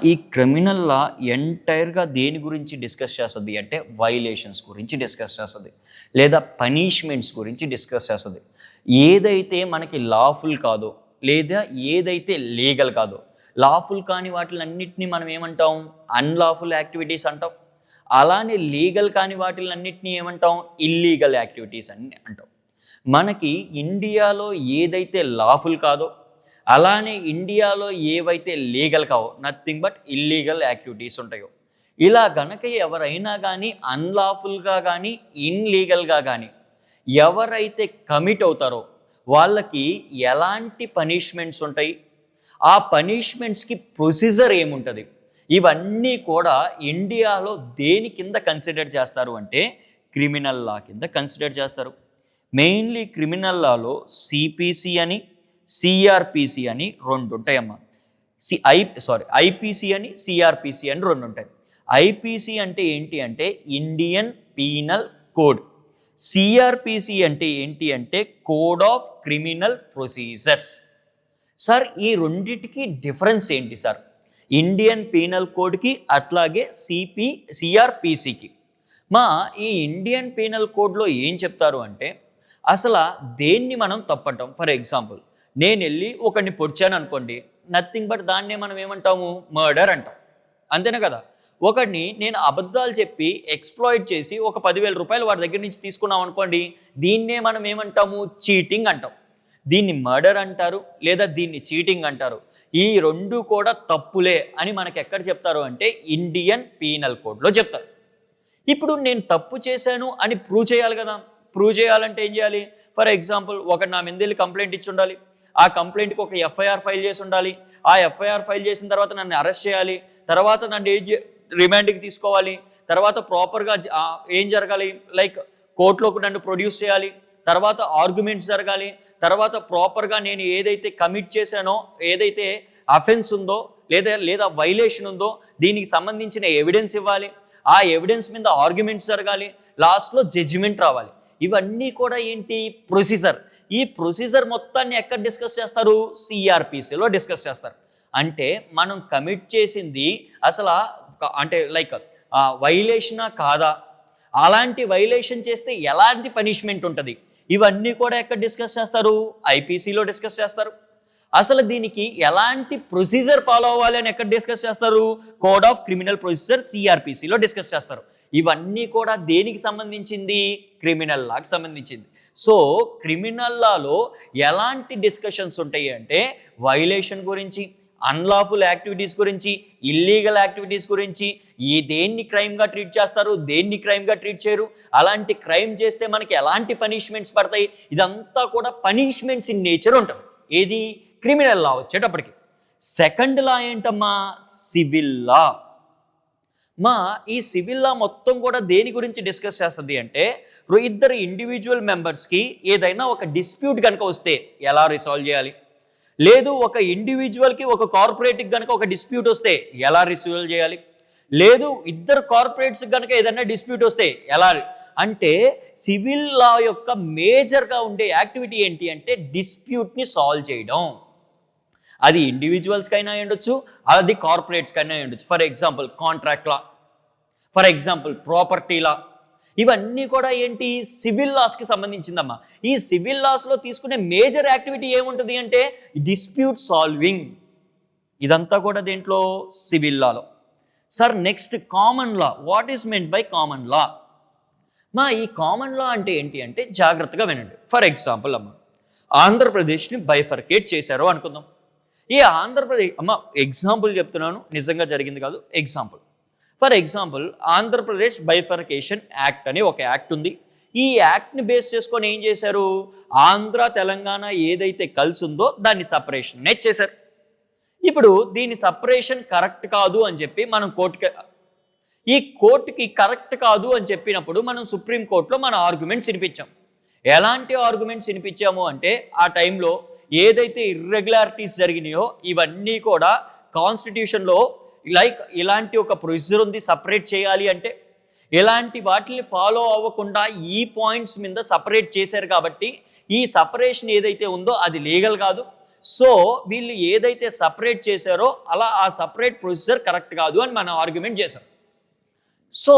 [SPEAKER 1] ఈ క్రిమినల్ లా ఎంటైర్గా దేని గురించి డిస్కస్ చేస్తుంది అంటే వైలేషన్స్ గురించి డిస్కస్ చేస్తుంది, లేదా పనిష్మెంట్స్ గురించి డిస్కస్ చేస్తుంది. ఏదైతే మనకి లాఫుల్ కాదో లేదా ఏదైతే లీగల్ కాదో, లాఫుల్ కాని వాటిలన్నింటినీ మనం ఏమంటాం, అన్లాఫుల్ యాక్టివిటీస్ అంటాం. అలానే లీగల్ కాని వాటిలన్నింటినీ ఏమంటాం, ఇల్లీగల్ యాక్టివిటీస్ అని అంటాం. మనకి ఇండియాలో ఏదైతే లాఫుల్ కాదో, అలానే ఇండియాలో ఏవైతే లీగల్ కావో, నథింగ్ బట్ ఇల్లీగల్ యాక్టివిటీస్ ఉంటాయో, ఇలా గనక ఎవరైనా కానీ అన్లాఫుల్గా కానీ ఇన్లీగల్గా కానీ ఎవరైతే కమిట్ అవుతారో వాళ్ళకి ఎలాంటి పనిష్మెంట్స్ ఉంటాయి, ఆ పనిష్మెంట్స్కి ప్రొసీజర్ ఏముంటుంది, ఇవన్నీ కూడా ఇండియాలో దేని కింద కన్సిడర్ చేస్తారు అంటే క్రిమినల్ లా కింద కన్సిడర్ చేస్తారు. మెయిన్లీ క్రిమినల్ లాలో సిపిసి అని సిఆర్పిసి అని రెండు ఉంటాయమ్మా. ఐపీసీ అని సిఆర్పిసి అని రెండు ఉంటాయి. ఐపీసీ అంటే ఏంటి అంటే ఇండియన్ పీనల్ కోడ్, సిఆర్పిసి అంటే ఏంటి అంటే code of criminal procedures. Sir ఈ రెండిటికి డిఫరెన్స్ ఏంటి సార్? ఇండియన్ పీనల్ కోడ్కి అట్లాగే సిఆర్పిసికి. ఈ ఇండియన్ పీనల్ కోడ్లో ఏం చెప్తారు అంటే అసలు దేన్ని మనం తప్పంటాం. ఫర్ ఎగ్జాంపుల్, నేను వెళ్ళి ఒకరిని పొడిచాను అనుకోండి, నథింగ్ బట్ దాన్నే మనం ఏమంటాము, మర్డర్ అంటాం, అంతేనా కదా. ఒకడిని నేను అబద్ధాలు చెప్పి ఎక్స్ప్లాయిట్ చేసి ఒక 10,000 రూపాయలు వాడి దగ్గర నుంచి తీసుకున్నాం అనుకోండి, దీన్నే మనం ఏమంటాము, చీటింగ్ అంటాం. దీన్ని మర్డర్ అంటారు లేదా దీన్ని చీటింగ్ అంటారు. ఈ రెండు కూడా తప్పులే అని మనకి ఎక్కడ చెప్తారు అంటే ఇండియన్ పీనల్ కోడ్లో చెప్తారు. ఇప్పుడు నేను తప్పు చేశాను అని ప్రూవ్ చేయాలి కదా. ప్రూవ్ చేయాలంటే ఏం చేయాలి? ఫర్ ఎగ్జాంపుల్, ఒకటి నా మీద వెళ్ళి కంప్లైంట్ ఇచ్చి ఉండాలి, ఆ కంప్లైంట్కి ఒక ఎఫ్ఐఆర్ ఫైల్ చేసి ఉండాలి, ఆ ఎఫ్ఐఆర్ ఫైల్ చేసిన తర్వాత నన్ను అరెస్ట్ చేయాలి, తర్వాత నన్ను రిమాండ్కి తీసుకోవాలి, తర్వాత ప్రాపర్గా ఏం జరగాలి, లైక్ కోర్టులోకి నన్ను ప్రొడ్యూస్ చేయాలి, తర్వాత ఆర్గ్యుమెంట్స్ జరగాలి, తర్వాత ప్రాపర్గా నేను ఏదైతే కమిట్ చేశానో, ఏదైతే అఫెన్స్ ఉందో లేదా వైలేషన్ ఉందో దీనికి సంబంధించిన ఎవిడెన్స్ ఇవ్వాలి, ఆ ఎవిడెన్స్ మీద ఆర్గ్యుమెంట్స్ జరగాలి, లాస్ట్లో జడ్జిమెంట్ రావాలి. ఇవన్నీ కూడా ఏంటి, ప్రొసీజర్. ఈ ప్రొసీజర్ మొత్తాన్ని ఎక్కడ డిస్కస్ చేస్తారు, సిఆర్పిసిలో డిస్కస్ చేస్తారు. అంటే మనం కమిట్ చేసింది అసలు అంటే లైక్ వైలేషనా కాదా, అలాంటి వైలేషన్ చేస్తే ఎలాంటి పనిష్మెంట్ ఉంటుంది, ఇవన్నీ కూడా ఎక్కడ డిస్కస్ చేస్తారు, ఐపీసీలో డిస్కస్ చేస్తారు. అసలు దీనికి ఎలాంటి ప్రొసీజర్ ఫాలో అవ్వాలి అని ఎక్కడ డిస్కస్ చేస్తారు, కోడ్ ఆఫ్ క్రిమినల్ ప్రొసీజర్ సిఆర్పిసిలో డిస్కస్ చేస్తారు. ఇవన్నీ కూడా దేనికి సంబంధించింది, క్రిమినల్ లాకి సంబంధించింది. సో క్రిమినల్ లాలో ఎలాంటి డిస్కషన్స్ ఉంటాయి అంటే వైలేషన్ గురించి, అన్లాఫుల్ యాక్టివిటీస్ గురించి, ఇల్లీగల్ యాక్టివిటీస్ గురించి, దేన్ని క్రైమ్గా ట్రీట్ చేస్తారు, దేన్ని క్రైమ్గా ట్రీట్ చేయరు, అలాంటి క్రైమ్ చేస్తే మనకి ఎలాంటి పనిష్మెంట్స్ పడతాయి, ఇదంతా కూడా పనిష్మెంట్స్ ఇన్ నేచర్ ఉంటుంది. ఏది, క్రిమినల్ లా వచ్చేటప్పటికి. సెకండ్ లా ఏంటమ్మా, సివిల్ లా. ఈ సివిల్ లా మొత్తం కూడా దేని గురించి డిస్కస్ చేస్తుంది అంటే ఇద్దరు ఇండివిజువల్ మెంబర్స్కి ఏదైనా ఒక డిస్ప్యూట్ కనుక వస్తే ఎలా రిసాల్వ్ చేయాలి, లేదు ఒక ఇండివిజువల్కి ఒక కార్పొరేట్కి కనుక ఒక డిస్ప్యూట్ వస్తే ఎలా రిసాల్వ్ చేయాలి, లేదు ఇద్దరు కార్పొరేట్స్ కనుక ఏదైనా డిస్ప్యూట్ వస్తే ఎలా. అంటే సివిల్ లా యొక్క మేజర్గా ఉండే యాక్టివిటీ ఏంటి అంటే డిస్ప్యూట్ని సాల్వ్ చేయడం. అది ఇండివిజువల్స్కైనా ఉండొచ్చు, అది కార్పొరేట్స్కైనా ఉండొచ్చు. For example contract law, for example property law, ఇవన్నీ కూడా ఏంటి, సివిల్ లాస్కి సంబంధించిందమ్మా. ఈ సివిల్ లాస్లో తీసుకునే మేజర్ యాక్టివిటీ ఏముంటుంది అంటే డిస్ప్యూట్ సాల్వింగ్. ఇదంతా కూడా దేంట్లో, civil Lalo. Sir next common law. What is meant by common లా? ఈ కామన్ లా అంటే ఏంటి అంటే జాగ్రత్తగా వినండి. ఫర్ ఎగ్జాంపుల్ ఆంధ్రప్రదేశ్ని బైఫర్కేట్ చేశారు అనుకుందాం. ఈ ఆంధ్రప్రదేశ్ ఎగ్జాంపుల్ చెప్తున్నాను, నిజంగా జరిగింది కాదు, example. For example Andhra Pradesh bifurcation act అని ఒక యాక్ట్ ఉంది. ఈ యాక్ట్ని బేస్ చేసుకొని ఏం చేశారు, ఆంధ్ర తెలంగాణ ఏదైతే కలిసి ఉందో దాన్ని సపరేషన్ చేశారు. ఇప్పుడు దీని సపరేషన్ కరెక్ట్ కాదు అని చెప్పి మనం కోర్టుకి కరెక్ట్ కాదు అని చెప్పినప్పుడు మనం సుప్రీంకోర్టులో మన ఆర్గ్యుమెంట్స్ వినిపించాం. ఎలాంటి ఆర్గ్యుమెంట్స్ వినిపించాము అంటే ఆ టైంలో ఏదైతే ఇర్రెగ్యులారిటీస్ జరిగినాయో ఇవన్నీ కూడా కాన్స్టిట్యూషన్లో లైక్ ఇలాంటి ఒక ప్రొసీజర్ ఉంది, సపరేట్ చేయాలి అంటే ఇలాంటి వాటిని ఫాలో అవ్వకుండా ఈ పాయింట్స్ మీద సపరేట్ చేశారు కాబట్టి ఈ సపరేషన్ ఏదైతే ఉందో అది లీగల్ కాదు. సో వీళ్ళు ఏదైతే సపరేట్ చేశారో అలా ఆ సపరేట్ ప్రొసీజర్ కరెక్ట్ కాదు అని మనం ఆర్గ్యుమెంట్ చేశాం. సో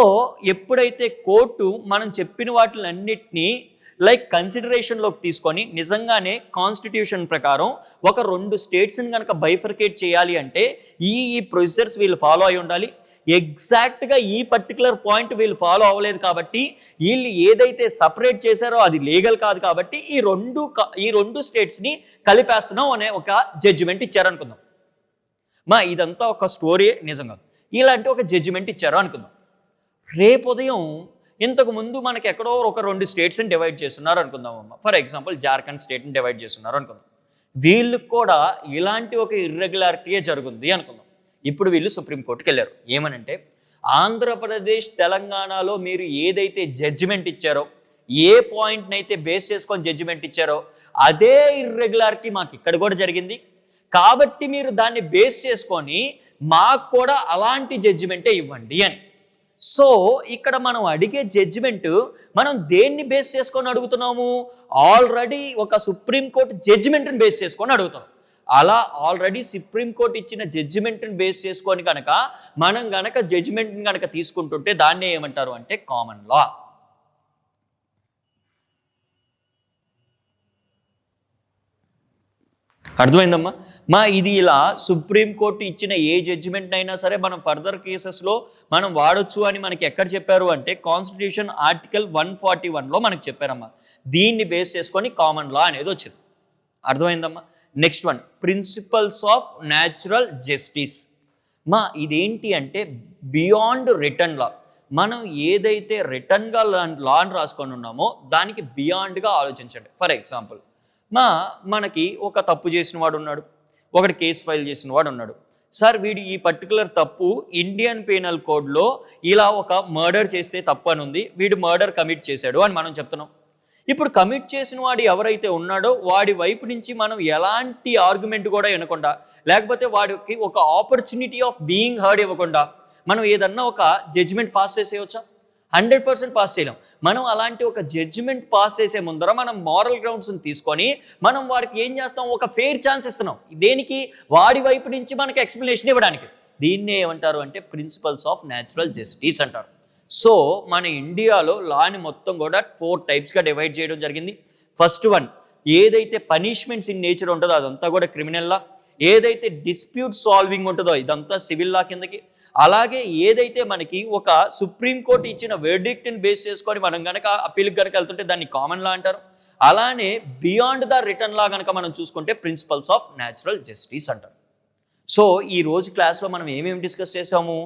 [SPEAKER 1] ఎప్పుడైతే కోర్టు మనం చెప్పిన వాటిలన్నిటినీ కన్సిడరేషన్లోకి తీసుకొని నిజంగానే కాన్స్టిట్యూషన్ ప్రకారం ఒక 2 స్టేట్స్ని కనుక బైఫర్కేట్ చేయాలి అంటే ఈ ప్రొసీజర్స్ వీళ్ళు ఫాలో అయి ఉండాలి. ఎగ్జాక్ట్గా ఈ పర్టికులర్ పాయింట్ వీళ్ళు ఫాలో అవ్వలేదు కాబట్టి వీళ్ళు ఏదైతే సపరేట్ చేశారో అది లీగల్ కాదు కాబట్టి ఈ రెండు స్టేట్స్ని కలిపేస్తున్నాం అనే ఒక జడ్జిమెంట్ ఇచ్చారనుకుందాం. ఇదంతా ఒక స్టోరీ నిజంగా ఇలాంటి ఒక జడ్జిమెంట్ ఇచ్చారు అనుకుందాం. రేపు ఉదయం ఇంతకు ముందు మనకి ఎక్కడో ఒక 2 స్టేట్స్ని డివైడ్ చేస్తున్నారు అనుకుందాం అమ్మ. ఫర్ ఎగ్జాంపుల్ జార్ఖండ్ స్టేట్ని డివైడ్ చేస్తున్నారు అనుకుందాం. వీళ్ళకి కూడా ఇలాంటి ఒక ఇర్రెగ్యులారిటీయే జరుగుంది అనుకుందాం. ఇప్పుడు వీళ్ళు సుప్రీంకోర్టుకి వెళ్ళారు. ఏమనంటే ఆంధ్రప్రదేశ్ తెలంగాణలో మీరు ఏదైతే జడ్జిమెంట్ ఇచ్చారో, ఏ పాయింట్ని అయితే బేస్ చేసుకొని జడ్జిమెంట్ ఇచ్చారో అదే ఇర్రెగ్యులారిటీ మాకు ఇక్కడ కూడా జరిగింది కాబట్టి మీరు దాన్ని బేస్ చేసుకొని మాకు కూడా అలాంటి జడ్జిమెంటే ఇవ్వండి అని. సో ఇక్కడ మనం అడిగే జడ్జిమెంట్ మనం దేన్ని బేస్ చేసుకొని అడుగుతున్నాము? ఆల్రెడీ ఒక సుప్రీంకోర్టు జడ్జిమెంట్ని బేస్ చేసుకొని అడుగుతాం. అలా ఆల్రెడీ సుప్రీంకోర్టు ఇచ్చిన జడ్జిమెంట్ని బేస్ చేసుకొని కనుక మనం గనక జడ్జిమెంట్ని కనుక తీసుకుంటుంటే దాన్ని ఏమంటారు అంటే కామన్ లా. అర్థమైందమ్మా? ఇది ఇలా సుప్రీంకోర్టు ఇచ్చిన ఏ జడ్జిమెంట్ అయినా సరే మనం ఫర్దర్ కేసెస్లో మనం వాడొచ్చు అని మనకి ఎక్కడ చెప్పారు అంటే కాన్స్టిట్యూషన్ ఆర్టికల్ 141లో మనకు చెప్పారమ్మా. దీన్ని బేస్ చేసుకొని కామన్ లా అనేది వచ్చింది. అర్థమైందమ్మా? Next one, principles of natural justice. ఇదేంటి అంటే బియాండ్ రిటర్న్ లా. మనం ఏదైతే రిటర్న్గా లాని రాసుకొని ఉన్నామో దానికి బియాండ్గా ఆలోచించండి. ఫర్ ఎగ్జాంపుల్ మనకి ఒక తప్పు చేసిన వాడు ఉన్నాడు, ఒకటి కేసు ఫైల్ చేసిన వాడు ఉన్నాడు. సార్ వీడు ఈ పర్టికులర్ తప్పు ఇండియన్ పీనల్ కోడ్లో ఇలా ఒక మర్డర్ చేస్తే తప్పు అని ఉంది, వీడు మర్డర్ కమిట్ చేశాడు అని మనం చెప్తున్నాం. ఇప్పుడు కమిట్ చేసిన వాడు ఎవరైతే ఉన్నాడో వాడి వైపు నుంచి మనం ఎలాంటి ఆర్గ్యుమెంట్ కూడా వినకుండా, లేకపోతే వాడికి ఒక ఆపర్చునిటీ ఆఫ్ బీయింగ్ హర్డ్ ఇవ్వకుండా మనం ఏదన్నా ఒక జడ్జిమెంట్ పాస్ చేసేయవచ్చా? 100% పాస్ చేయలేం. మనం అలాంటి ఒక జడ్జిమెంట్ పాస్ చేసే ముందర మనం మారల్ గ్రౌండ్స్ని తీసుకొని మనం వాడికి ఏం చేస్తాం? ఒక ఫెయిర్ ఛాన్స్ ఇస్తున్నాం. దేనికి? వాడి వైపు నుంచి మనకి ఎక్స్ప్లెనేషన్ ఇవ్వడానికి. దీన్నే ఏమంటారు అంటే ప్రిన్సిపల్స్ ఆఫ్ న్యాచురల్ జస్టిస్ అంటారు. సో మన ఇండియాలో లాని మొత్తం కూడా 4 టైప్స్గా డివైడ్ చేయడం జరిగింది. ఫస్ట్ వన్, ఏదైతే పనిష్మెంట్స్ ఇన్ నేచర్ ఉంటుందో అదంతా కూడా క్రిమినల్ లా. ఏదైతే డిస్ప్యూట్ సాల్వింగ్ ఉంటుందో ఇదంతా సివిల్ లా కిందకి. అలాగే ఏదైతే మనకి ఒక సుప్రీంకోర్టు ఇచ్చిన వెర్డిక్ట్ని బేస్ చేసుకొని మనం కనుక అప్పీల్కి కనుక వెళ్తుంటే దాన్ని కామన్ లా అంటారు. అలానే బియాండ్ ద రిటర్న్ లా కనుక మనం చూసుకుంటే ప్రిన్సిపల్స్ ఆఫ్ న్యాచురల్ జస్టిస్ అంటారు. సో ఈ రోజు క్లాస్లో మనం ఏమేమి డిస్కస్ చేసాము?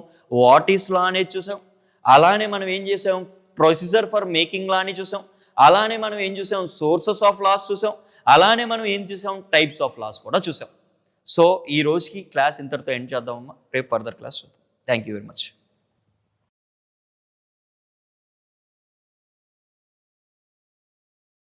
[SPEAKER 1] వాట్ ఈస్ లా అనేది చూసాం. అలానే మనం ఏం చేసాం? ప్రొసీజర్ ఫర్ మేకింగ్ లా అని చూసాం. అలానే మనం ఏం చూసాం? సోర్సెస్ ఆఫ్ లాస్ చూసాం. అలానే మనం ఏం చూసాం? టైప్స్ ఆఫ్ లాస్ కూడా చూసాం. సో ఈ రోజుకి క్లాస్ ఇంతటితో ఎండ్ చేద్దామమ్మా. రేపు ఫర్దర్ క్లాస్ చూద్దాం. Thank you very much.